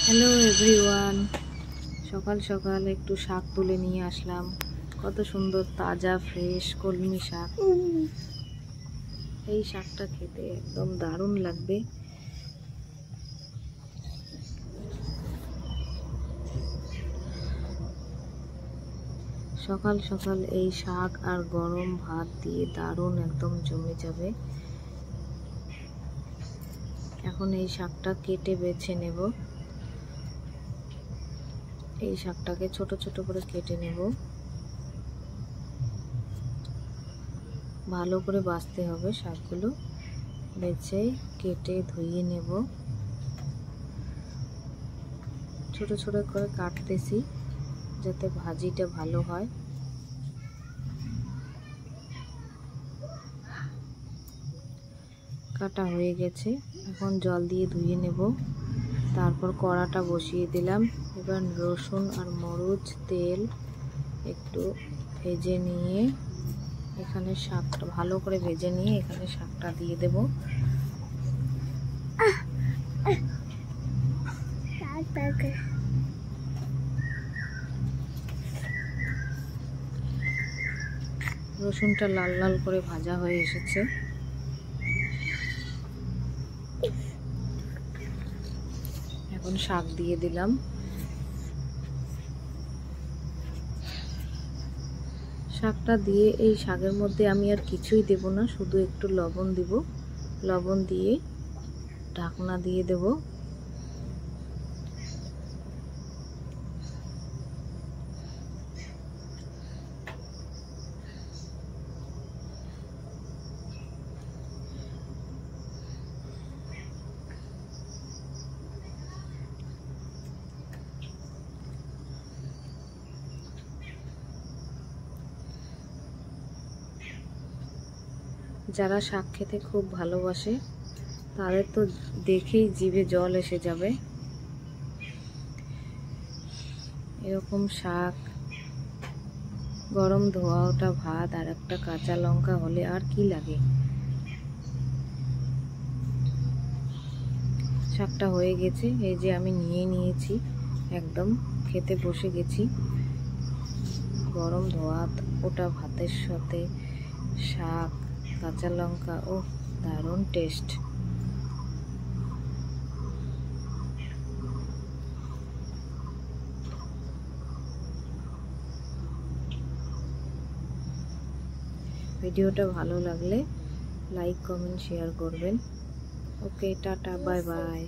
Hello everyone, সকাল সকাল একটু শাক তুলে নিয়ে আসলাম। কত সুন্দর তাজা ফ্রেশ কলমি শাক। এই শাকটা খেতে একদম দারুণ লাগবে। সকাল সকাল এই শাক আর গরম ভাত দিয়ে দারুণ একদম জমে যাবে। এখন এই শাকটা কেটে বেছে নেব। এই শাকটাকে ছোট ছোট করে কেটে নেব। ভালো করে বাছতে হবে শাকগুলো। বেছে কেটে ধুয়ে নেব। ছোট ছোট করে কাটতেছি যাতে ভাজিটা ভালো হয়। কাটা হয়ে গেছে, এখন জল দিয়ে ধুয়ে নেব। তারপর কড়াটা বসিয়ে দিলাম। এবার রসুন আর মরিচ তেল একটু ভেজে নিয়ে এখানে শাকটা ভালো করে ভেজে নিয়ে এখানে শাকটা দিয়ে দেব। রসুনটা লাল লাল করে ভাজা হয়ে এসেছে। এখন শাক দিয়ে দিলাম। শাকটা দিয়ে এই শাকের মধ্যে আমি আর কিছুই দেব না, শুধু একটু লবণ দিব। লবণ দিয়ে ঢাকনা দিয়ে দেব। যারা শাক খেতে খুব ভালোবাসে তাদের তো দেখেই জিভে জল এসে যাবে। এরকম শাক, গরম ধোয়া ওঠা ভাত আর একটা কাঁচা লঙ্কা হলে আর কি লাগে। শাকটা হয়ে গেছে, এই যে আমি নিয়ে নিয়েছি, একদম খেতে বসে গেছি। গরম ধোয়া ওটা ভাতের সাথে শাক, কাঁচা লঙ্কা, ও দারুণ টেস্ট। ভিডিওটা ভালো লাগলে লাইক, কমেন্ট, শেয়ার করবেন। ওকে, টাটা, বাই বাই।